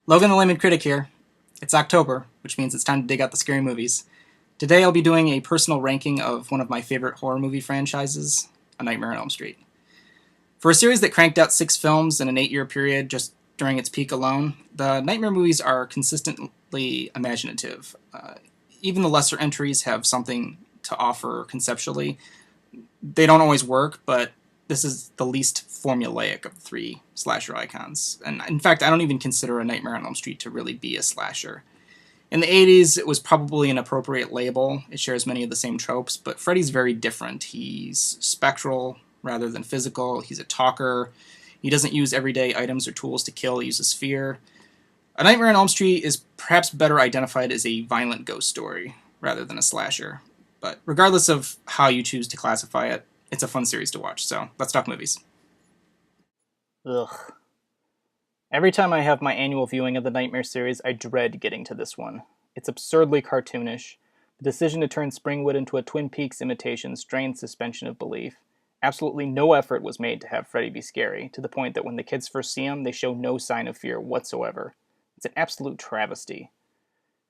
Logan the Layman Critic here. It's October, which means it's time to dig out the scary movies. Today I'll be doing a personal ranking of one of my favorite horror movie franchises, A Nightmare on Elm Street. For a series that cranked out 6 films in an 8-year period just during its peak alone, the Nightmare movies are consistently imaginative. Even the lesser entries have something to offer conceptually. They don't always work, but this is the least formulaic of the three slasher icons. And in fact, I don't even consider A Nightmare on Elm Street to really be a slasher. In the 80s, it was probably an appropriate label. It shares many of the same tropes, but Freddy's very different. He's spectral rather than physical. He's a talker. He doesn't use everyday items or tools to kill, he uses fear. A Nightmare on Elm Street is perhaps better identified as a violent ghost story rather than a slasher. But regardless of how you choose to classify it, it's a fun series to watch, so let's talk movies. Ugh. Every time I have my annual viewing of the Nightmare series, I dread getting to this one. It's absurdly cartoonish. The decision to turn Springwood into a Twin Peaks imitation strains suspension of belief. Absolutely no effort was made to have Freddy be scary, to the point that when the kids first see him, they show no sign of fear whatsoever. It's an absolute travesty.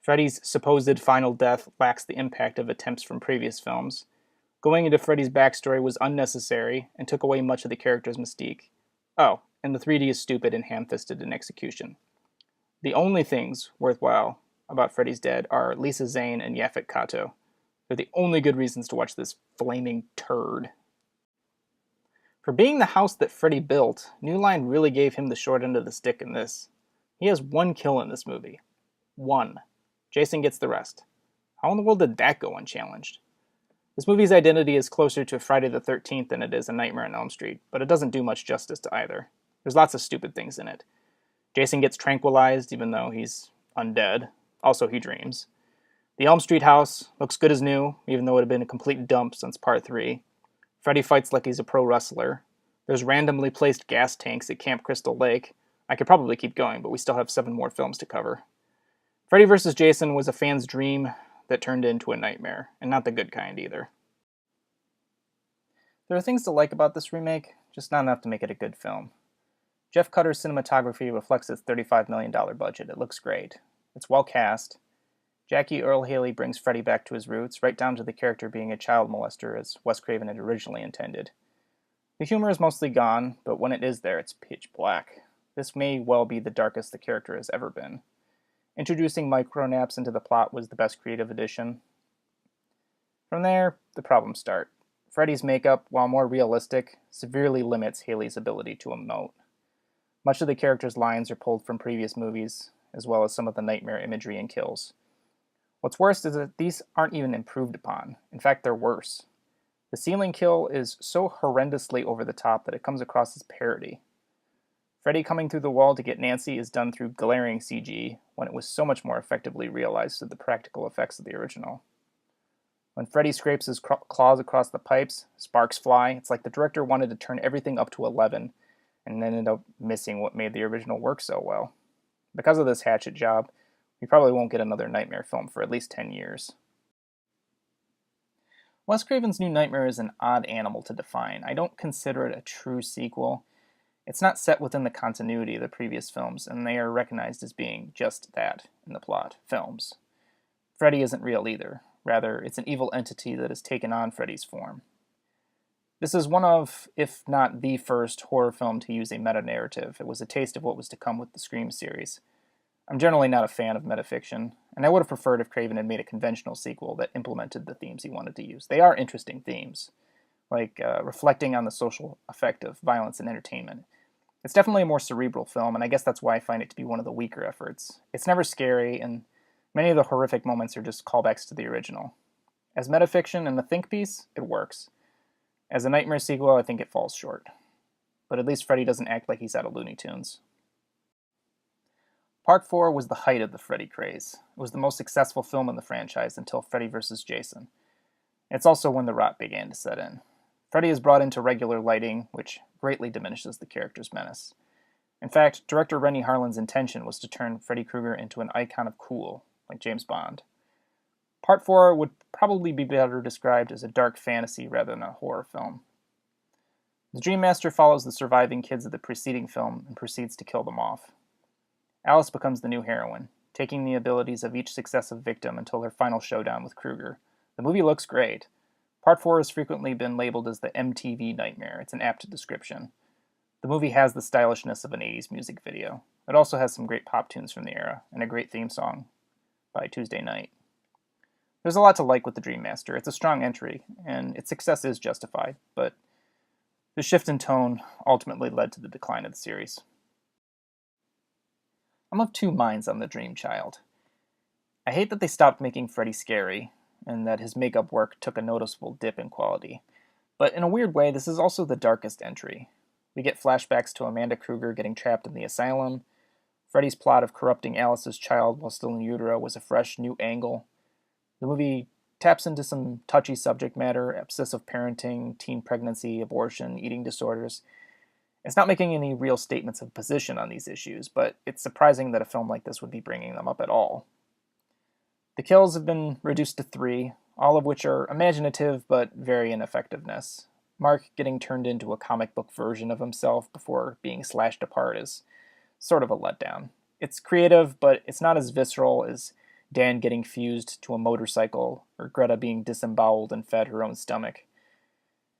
Freddy's supposed final death lacks the impact of attempts from previous films. Going into Freddy's backstory was unnecessary and took away much of the character's mystique. Oh, and the 3D is stupid and ham-fisted in execution. The only things worthwhile about Freddy's Dead are Lisa Zane and Yaphet Kotto. They're the only good reasons to watch this flaming turd. For being the house that Freddy built, New Line really gave him the short end of the stick in this. He has 1 kill in this movie. 1. Jason gets the rest. How in the world did that go unchallenged? This movie's identity is closer to Friday the 13th than it is A Nightmare on Elm Street, but it doesn't do much justice to either. There's lots of stupid things in it. Jason gets tranquilized even though he's undead. Also, he dreams. The Elm Street house looks good as new, even though it had been a complete dump since part 3. Freddy fights like he's a pro wrestler. There's randomly placed gas tanks at Camp Crystal Lake. I could probably keep going, but we still have 7 more films to cover. Freddy vs. Jason was a fan's dream that turned into a nightmare, and not the good kind either. There are things to like about this remake, just not enough to make it a good film. Jeff Cutter's cinematography reflects its $35 million budget. It looks great. It's well cast. Jackie Earle Haley brings Freddy back to his roots, right down to the character being a child molester as Wes Craven had originally intended. The humor is mostly gone, but when it is there, it's pitch black. This may well be the darkest the character has ever been. Introducing micronaps into the plot was the best creative addition. From there, the problems start. Freddy's makeup, while more realistic, severely limits Haley's ability to emote. Much of the character's lines are pulled from previous movies, as well as some of the nightmare imagery and kills. What's worse is that these aren't even improved upon. In fact, they're worse. The ceiling kill is so horrendously over the top that it comes across as parody. Freddy coming through the wall to get Nancy is done through glaring CG, when it was so much more effectively realized through the practical effects of the original. When Freddy scrapes his claws across the pipes, sparks fly. It's like the director wanted to turn everything up to 11, and ended up missing what made the original work so well. Because of this hatchet job, we probably won't get another Nightmare film for at least 10 years. Wes Craven's New Nightmare is an odd animal to define. I don't consider it a true sequel. It's not set within the continuity of the previous films, and they are recognized as being just that in the plot, films. Freddy isn't real either. Rather, it's an evil entity that has taken on Freddy's form. This is one of, if not the first, horror film to use a meta-narrative. It was a taste of what was to come with the Scream series. I'm generally not a fan of metafiction, and I would have preferred if Craven had made a conventional sequel that implemented the themes he wanted to use. They are interesting themes, like reflecting on the social effect of violence and entertainment. It's definitely a more cerebral film, and I guess that's why I find it to be one of the weaker efforts. It's never scary, and many of the horrific moments are just callbacks to the original. As metafiction and a think piece, it works. As a Nightmare sequel, I think it falls short. But at least Freddy doesn't act like he's out of Looney Tunes. Part 4 was the height of the Freddy craze. It was the most successful film in the franchise until Freddy vs. Jason. It's also when the rot began to set in. Freddy is brought into regular lighting, which greatly diminishes the character's menace. In fact, director Renny Harlin's intention was to turn Freddy Krueger into an icon of cool, like James Bond. Part 4 would probably be better described as a dark fantasy rather than a horror film. The Dream Master follows the surviving kids of the preceding film and proceeds to kill them off. Alice becomes the new heroine, taking the abilities of each successive victim until her final showdown with Krueger. The movie looks great. Part 4 has frequently been labeled as the MTV nightmare. It's an apt description. The movie has the stylishness of an 80s music video. It also has some great pop tunes from the era, and a great theme song by Tuesday Night. There's a lot to like with The Dream Master. It's a strong entry, and its success is justified, but the shift in tone ultimately led to the decline of the series. I'm of two minds on The Dream Child. I hate that they stopped making Freddy scary, and that his makeup work took a noticeable dip in quality. But in a weird way, this is also the darkest entry. We get flashbacks to Amanda Krueger getting trapped in the asylum. Freddy's plot of corrupting Alice's child while still in utero was a fresh, new angle. The movie taps into some touchy subject matter, obsessive parenting, teen pregnancy, abortion, eating disorders. It's not making any real statements of position on these issues, but it's surprising that a film like this would be bringing them up at all. The kills have been reduced to 3, all of which are imaginative but vary in effectiveness. Mark getting turned into a comic book version of himself before being slashed apart is sort of a letdown. It's creative, but it's not as visceral as Dan getting fused to a motorcycle or Greta being disemboweled and fed her own stomach.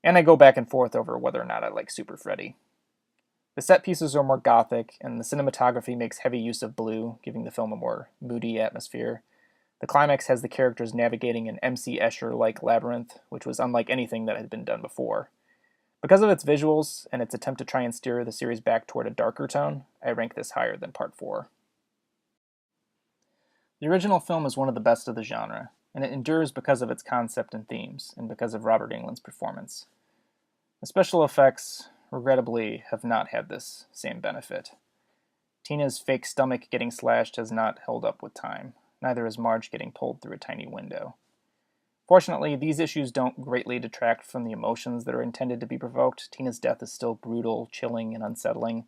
And I go back and forth over whether or not I like Super Freddy. The set pieces are more gothic, and the cinematography makes heavy use of blue, giving the film a more moody atmosphere. The climax has the characters navigating an M.C. Escher-like labyrinth, which was unlike anything that had been done before. Because of its visuals and its attempt to try and steer the series back toward a darker tone, I rank this higher than Part 4. The original film is one of the best of the genre, and it endures because of its concept and themes, and because of Robert Englund's performance. The special effects, regrettably, have not had this same benefit. Tina's fake stomach getting slashed has not held up with time. Neither is Marge getting pulled through a tiny window. Fortunately, these issues don't greatly detract from the emotions that are intended to be provoked. Tina's death is still brutal, chilling, and unsettling.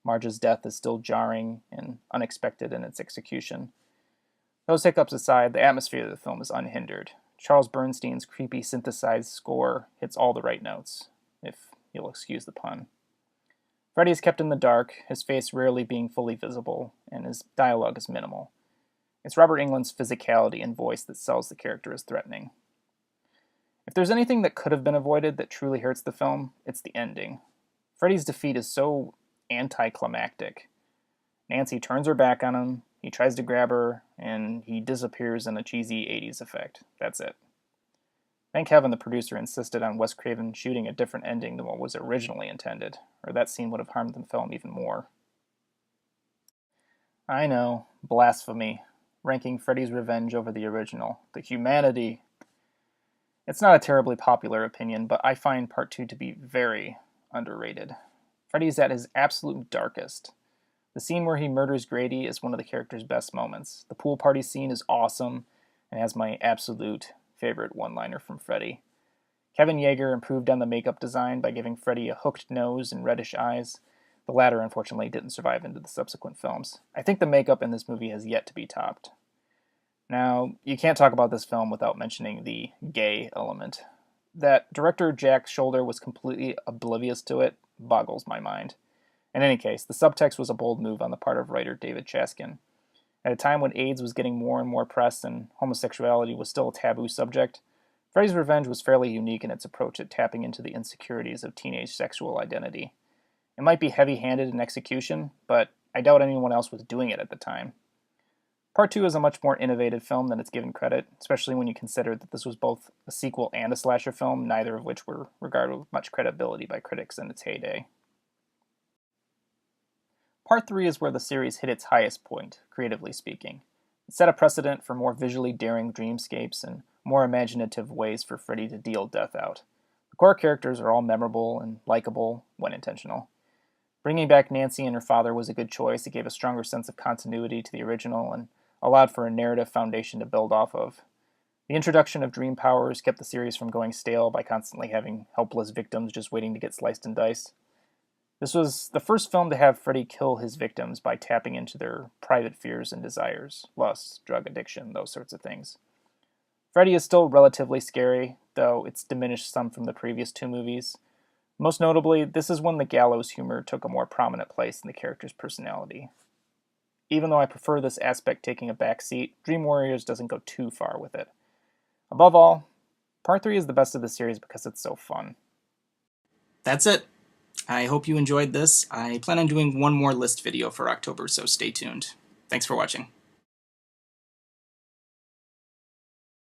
Marge's death is still jarring and unexpected in its execution. Those hiccups aside, the atmosphere of the film is unhindered. Charles Bernstein's creepy synthesized score hits all the right notes, if you'll excuse the pun. Freddy is kept in the dark, his face rarely being fully visible, and his dialogue is minimal. It's Robert Englund's physicality and voice that sells the character as threatening. If there's anything that could have been avoided that truly hurts the film, it's the ending. Freddy's defeat is so anticlimactic. Nancy turns her back on him, he tries to grab her, and he disappears in a cheesy 80s effect. That's it. Thank heaven the producer insisted on Wes Craven shooting a different ending than what was originally intended, or that scene would have harmed the film even more. I know, blasphemy. Ranking Freddys Revenge over the original. The humanity. It's not a terribly popular opinion, but I find Part 2 to be very underrated. Freddy's at his absolute darkest. The scene where he murders Grady is one of the character's best moments. The pool party scene is awesome and has my absolute favorite one-liner from Freddy. Kevin Yeager improved on the makeup design by giving Freddy a hooked nose and reddish eyes. The latter, unfortunately, didn't survive into the subsequent films. I think the makeup in this movie has yet to be topped. Now, you can't talk about this film without mentioning the gay element. That director Jack Shoulder was completely oblivious to it boggles my mind. In any case, the subtext was a bold move on the part of writer David Chaskin. At a time when AIDS was getting more and more press and homosexuality was still a taboo subject, Freddys Revenge was fairly unique in its approach at tapping into the insecurities of teenage sexual identity. It might be heavy-handed in execution, but I doubt anyone else was doing it at the time. Part 2 is a much more innovative film than it's given credit, especially when you consider that this was both a sequel and a slasher film, neither of which were regarded with much credibility by critics in its heyday. Part 3 is where the series hit its highest point, creatively speaking. It set a precedent for more visually daring dreamscapes and more imaginative ways for Freddy to deal death out. The core characters are all memorable and likable, when intentional. Bringing back Nancy and her father was a good choice. It gave a stronger sense of continuity to the original and allowed for a narrative foundation to build off of. The introduction of dream powers kept the series from going stale by constantly having helpless victims just waiting to get sliced and diced. This was the first film to have Freddy kill his victims by tapping into their private fears and desires, lust, drug addiction, those sorts of things. Freddy is still relatively scary, though it's diminished some from the previous 2 movies. Most notably, this is when the gallows humor took a more prominent place in the character's personality. even though I prefer this aspect taking a back seat, Dream Warriors doesn't go too far with it. Above all, Part 3 is the best of the series because it's so fun. That's it. I hope you enjoyed this. I plan on doing one more list video for October, so stay tuned. Thanks for watching.